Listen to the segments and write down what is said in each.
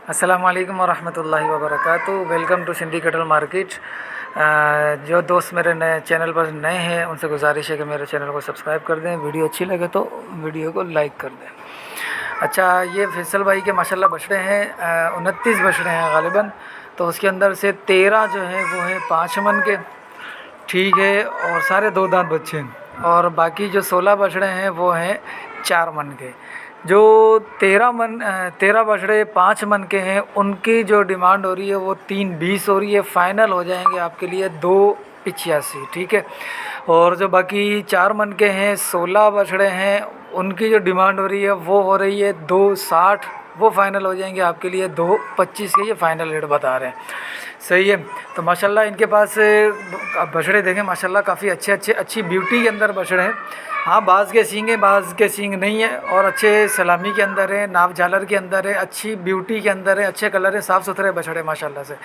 अस्सलामुअलैकुम वरहमतुल्लाहि वबरकातुहू। Welcome to Sindhi cattle market. जो दोस्त मेरे नए चैनल पर नए हैं उनसे गुजारिश है कि मेरे चैनल को सब्सक्राइब कर दें, वीडियो अच्छी लगे तो वीडियो को लाइक कर दें। अच्छा, ये फैसल भाई के माशाल्लाह बछड़े हैं, 29 बछड़े हैं गालिबन। तो उसके अंदर से 13 जो है वो है 5 मन के, ठीक है, और सारे 2 दांत बच्चे हैं। और बाकी जो 16 बछड़े हैं वो हैं 4 मन के। जो 13 बछड़े 5 मन के हैं उनकी जो डिमांड हो रही है वो 320 हो रही है। फ़ाइनल हो जाएंगे आपके लिए 285, ठीक है। और जो बाकी 4 मन के हैं 16 बछड़े हैं उनकी जो डिमांड हो रही है वो हो रही है 260, वो फ़ाइनल हो जाएंगे आपके लिए 225 के, ये फ़ाइनल रेट बता रहे हैं। सही है। तो माशाल्लाह इनके पास आप बछड़े देखें, माशाल्लाह काफ़ी अच्छी ब्यूटी के अंदर बछड़े हैं। हाँ, बाज़ के सींग हैं, बाज़ के सींग नहीं है, और अच्छे सलामी के अंदर है, नाप झालर के अंदर है, अच्छी ब्यूटी के अंदर है, अच्छे कलर है, साफ़ सुथरे बछड़े माशाल्लाह से।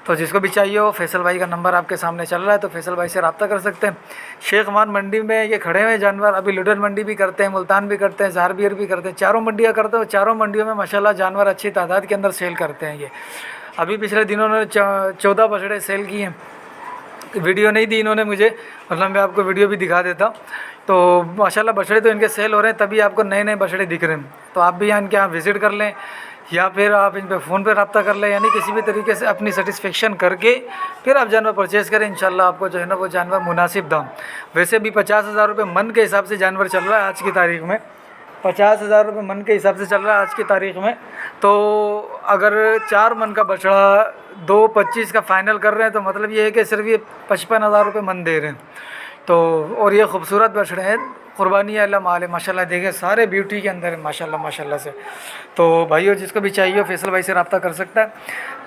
तो जिसको भी चाहिए हो, फैसल भाई का नंबर आपके सामने चल रहा है, तो फैसल भाई से रब्ता कर सकते हैं। शेख मान मंडी में ये खड़े हुए जानवर, अभी लुधियाना मंडी भी करते हैं, मुल्तान भी करते हैं, ज़ारबियर भी करते हैं, चारों मंडियाँ करते हैं। चारों मंडियों में माशाल्लाह जानवर अच्छी तादाद के अंदर सेल करते हैं। ये अभी पिछले दिनों ने 14 बछड़े सेल किए हैं। वीडियो नहीं दी इन्होंने मुझे, वरना मैं आपको वीडियो भी दिखा देता। तो माशाल्लाह बछड़े तो इनके सेल हो रहे हैं, तभी आपको नए नए बछड़े दिख रहे हैं। तो आप भी यहाँ इनके यहाँ विज़िट कर लें, या फिर आप इन पे फ़ोन पे रब्ता कर लें, यानी किसी भी तरीके से अपनी सेटिस्फेक्शन करके फिर आप जानवर परचेज़ करें। इंशाल्लाह आपको जो है ना वो जानवर मुनासिब दाम, वैसे भी 50,000 रुपये मन के हिसाब से जानवर चल रहा है आज की तारीख़ में। 50,000 रुपये मन के हिसाब से चल रहा है आज की तारीख़ में। तो अगर 4 मन का बछड़ा 225 का फ़ाइनल कर रहे हैं तो मतलब ये है कि सिर्फ ये 55,000 रुपये मन दे रहे हैं। तो और ये खूबसूरत बछड़े हैं, क़ुरबानी अल्लाह माल, माशाल्लाह देखें सारे ब्यूटी के अंदर है माशाल्लाह माशाल्लाह से। तो भाइयों, जिसको भी चाहिए हो फैसल भाई से रब्ता कर सकता है।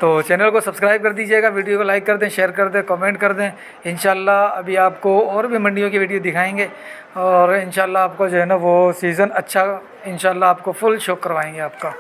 तो चैनल को सब्सक्राइब कर दीजिएगा, वीडियो को लाइक कर दें, शेयर कर दें, कमेंट कर दें। इंशाल्लाह अभी आपको और भी मंडियों की वीडियो दिखाएंगे, और इंशाल्लाह आपको जो है ना वो सीज़न अच्छा इंशाल्लाह आपको फुल शौक करवाएंगे आपका।